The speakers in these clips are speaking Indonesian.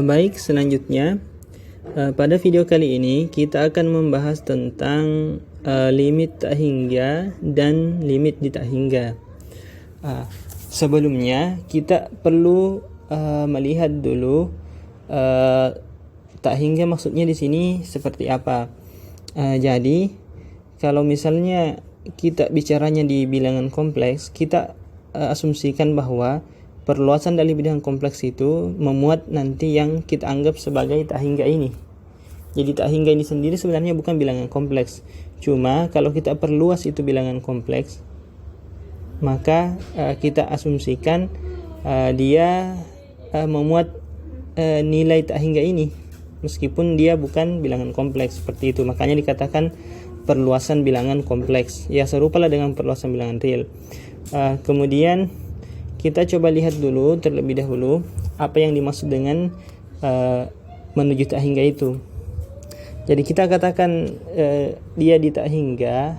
Baik, selanjutnya pada video kali ini kita akan membahas tentang limit tak hingga dan limit di tak hingga. Sebelumnya kita perlu melihat dulu tak hingga maksudnya di sini seperti apa. Jadi kalau misalnya kita bicaranya di bilangan kompleks, kita asumsikan bahwa perluasan dari bilangan kompleks itu memuat nanti yang kita anggap sebagai tak hingga ini. Jadi tak hingga ini sendiri sebenarnya bukan bilangan kompleks. Cuma kalau kita perluas itu bilangan kompleks, maka kita asumsikan dia memuat nilai tak hingga ini, meskipun dia bukan bilangan kompleks seperti itu. Makanya dikatakan perluasan bilangan kompleks. Ya, serupalah dengan perluasan bilangan real. Kemudian kita coba lihat dulu terlebih dahulu apa yang dimaksud dengan menuju tak hingga itu. Jadi kita katakan dia di tak hingga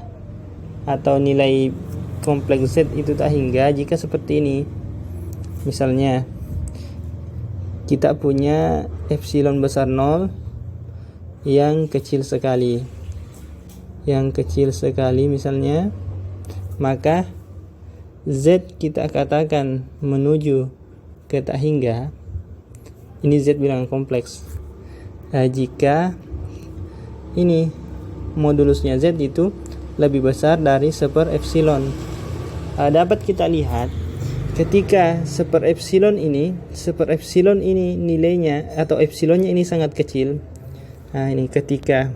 atau nilai kompleks Z itu tak hingga jika seperti ini. Misalnya kita punya epsilon besar 0 yang kecil sekali. Yang kecil sekali misalnya, maka Z kita katakan menuju ke tak hingga, ini Z bilangan kompleks. Jika ini modulusnya Z itu lebih besar dari 1/epsilon. Dapat kita lihat ketika 1/epsilon ini nilainya atau epsilonnya ini sangat kecil. Ini ketika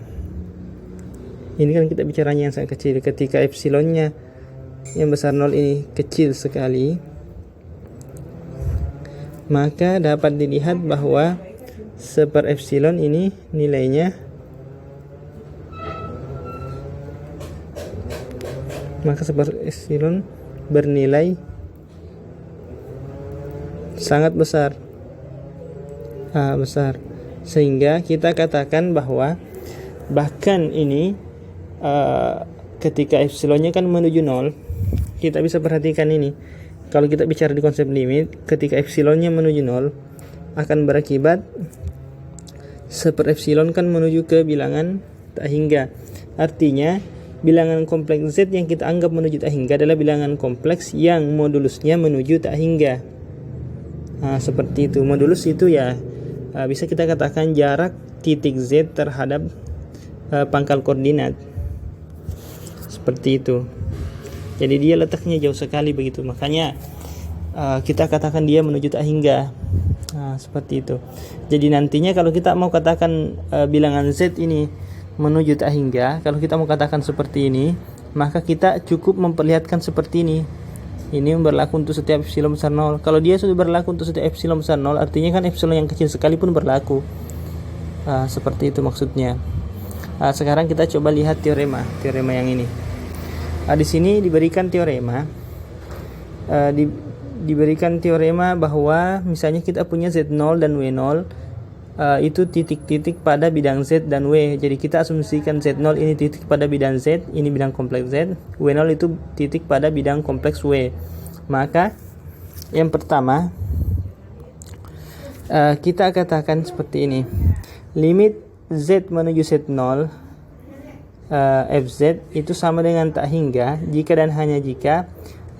ini kan kita bicaranya yang sangat kecil, ketika epsilonnya yang besar 0 ini kecil sekali, maka dapat dilihat bahwa 1/epsilon ini nilainya bernilai sangat besar, sehingga kita katakan bahwa bahkan ini ketika epsilonnya kan menuju 0, kita bisa perhatikan ini. Kalau kita bicara di konsep limit, ketika epsilonnya menuju 0 akan berakibat 1/epsilon kan menuju ke bilangan tak hingga. Artinya bilangan kompleks Z yang kita anggap menuju tak hingga adalah bilangan kompleks yang modulusnya menuju tak hingga. Seperti itu. Modulus itu ya bisa kita katakan jarak titik Z terhadap pangkal koordinat. Seperti itu. Jadi dia letaknya jauh sekali begitu. Makanya kita katakan dia menuju tak hingga. Seperti itu. Jadi nantinya kalau kita mau katakan bilangan Z ini menuju tak hingga, kalau kita mau katakan seperti ini, maka kita cukup memperlihatkan seperti ini. Ini berlaku untuk setiap epsilon besar 0. Kalau dia sudah berlaku untuk setiap epsilon besar 0, artinya kan epsilon yang kecil sekalipun berlaku. Seperti itu maksudnya. Sekarang kita coba lihat teorema yang ini. Di sini diberikan teorema, diberikan teorema bahwa misalnya kita punya Z0 dan W0 itu titik-titik pada bidang Z dan W. Jadi kita asumsikan Z0 ini titik pada bidang Z, ini bidang kompleks Z, W0 itu titik pada bidang kompleks W. Maka yang pertama kita katakan seperti ini. Limit Z menuju Z0 Fz itu sama dengan tak hingga jika dan hanya jika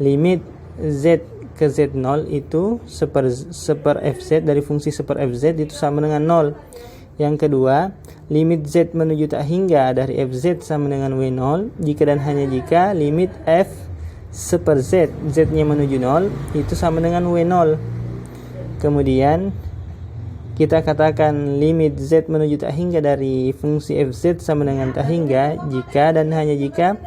limit Z ke Z0 itu 1/Fz dari fungsi 1/Fz itu sama dengan 0. Yang kedua, limit Z menuju tak hingga dari Fz sama dengan W0 jika dan hanya jika limit F 1/Z, Z-nya menuju 0 itu sama dengan W0. Kemudian kita katakan limit Z menuju tak hingga dari fungsi Fz sama dengan tak hingga jika dan hanya jika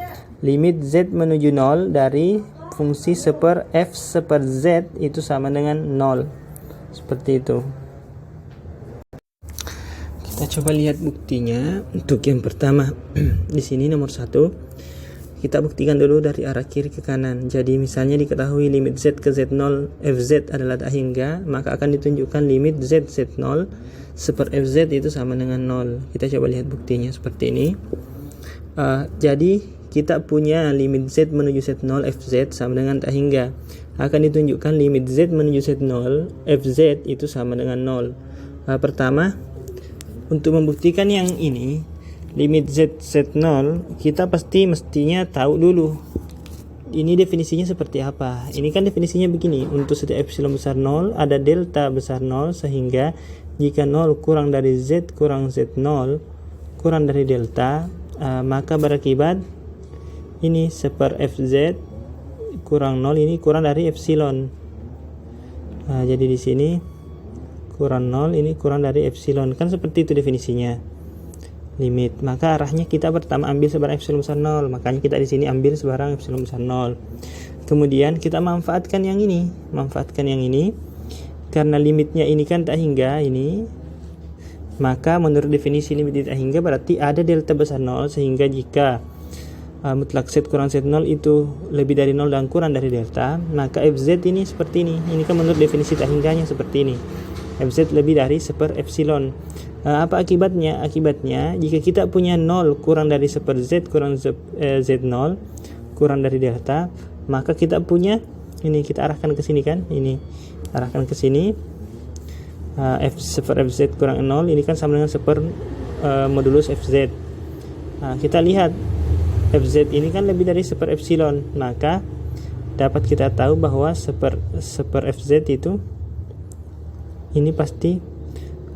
limit Z menuju 0 dari fungsi 1/F1/Z itu sama dengan 0. Seperti itu. Kita coba lihat buktinya. Untuk yang pertama di sini nomor 1, kita buktikan dulu dari arah kiri ke kanan. Jadi misalnya diketahui limit Z ke Z0 Fz adalah tak hingga, maka akan ditunjukkan limit Z Z0 1/Fz itu sama dengan 0. Kita coba lihat buktinya seperti ini. Jadi kita punya limit Z menuju Z0 Fz sama dengan tak hingga. Akan ditunjukkan limit Z menuju Z0 Fz itu sama dengan 0. Pertama, untuk membuktikan yang ini, limit z0, kita mestinya tahu dulu ini definisinya seperti apa. Ini kan definisinya begini, untuk setiap epsilon besar 0 ada delta besar 0, sehingga jika 0 kurang dari z kurang z0 kurang dari delta, maka berakibat ini seper fz kurang 0 ini kurang dari epsilon. Jadi di sini kurang 0 ini kurang dari epsilon, kan seperti itu definisinya limit. Maka arahnya kita pertama ambil sebarang epsilon besar 0, makanya kita di sini ambil sebarang epsilon besar 0. Kemudian kita manfaatkan yang ini, karena limitnya ini kan tak hingga ini, maka menurut definisi limit tak hingga berarti ada delta besar 0, sehingga jika mutlak z kurang z0 itu lebih dari 0 dan kurang dari delta, maka fz ini seperti ini. Ini kan menurut definisi tak hingganya seperti ini, fz lebih dari seper epsilon. Apa akibatnya? Akibatnya jika kita punya 0 kurang dari seper z kurang z0 kurang dari delta, maka kita punya ini, kita arahkan ke sini kan, ini arahkan ke sini, seper fz kurang 0 ini kan sama dengan seper modulus fz. Kita lihat fz ini kan lebih dari seper epsilon, maka dapat kita tahu bahwa seper fz itu ini pasti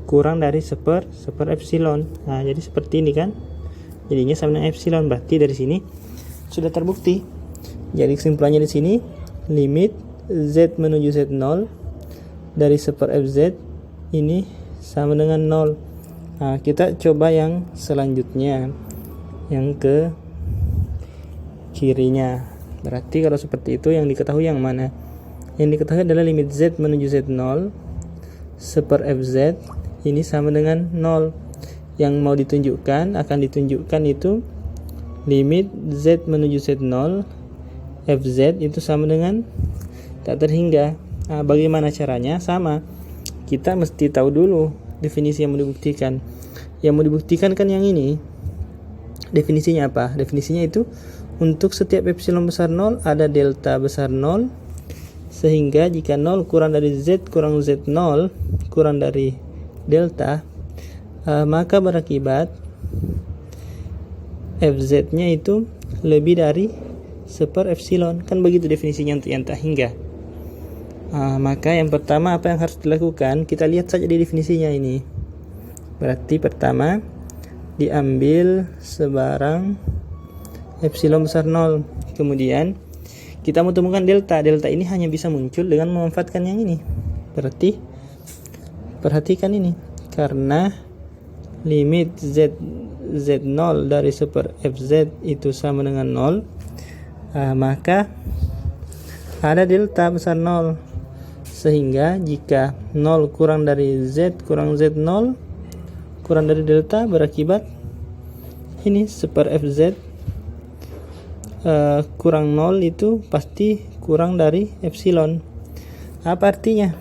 kurang dari seper epsilon. Jadi seperti ini kan, jadinya sama dengan epsilon. Berarti dari sini sudah terbukti. Jadi kesimpulannya di sini, limit z menuju z0 dari seper fz ini sama dengan 0. Kita coba yang selanjutnya, yang ke kirinya. Berarti kalau seperti itu yang diketahui yang mana? Yang diketahui adalah limit z menuju z0 seper fz ini sama dengan 0. Yang mau ditunjukkan, akan ditunjukkan itu limit z menuju z0 fz itu sama dengan tak terhingga. Bagaimana caranya? Sama, kita mesti tahu dulu definisi yang mau dibuktikan. Yang mau dibuktikan kan yang ini. Definisinya apa? Definisinya itu untuk setiap epsilon besar 0 ada delta besar 0, sehingga jika 0 kurang dari z kurang z0 kurang dari delta, maka berakibat fz nya itu lebih dari seper epsilon. Kan begitu definisinya untuk yang tak hingga. Maka yang pertama apa yang harus dilakukan, kita lihat saja di definisinya ini. Berarti pertama diambil sebarang epsilon besar 0, kemudian kita mau temukan delta. Delta ini hanya bisa muncul dengan memanfaatkan yang ini. Berarti perhatikan ini, karena limit z0 dari seper fz itu sama dengan 0, maka ada delta besar 0, sehingga jika 0 kurang dari z kurang z0 kurang dari delta, berakibat ini seper fz kurang 0 itu pasti kurang dari epsilon. Apa artinya?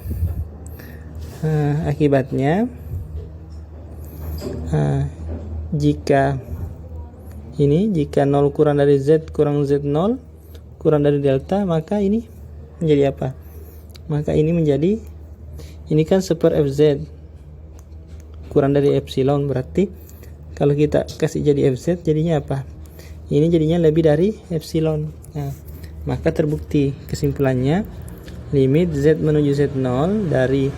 Akibatnya jika 0 kurang dari z kurang z0 kurang dari delta, maka ini menjadi apa? Maka ini menjadi, ini kan seper fz kurang dari epsilon, berarti kalau kita kasih jadi fz jadinya apa? Ini jadinya lebih dari epsilon. Maka terbukti kesimpulannya, limit z menuju z0 dari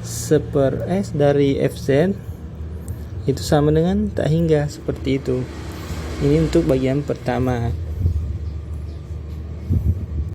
seper dari fz itu sama dengan tak hingga, seperti itu. Ini untuk bagian pertama.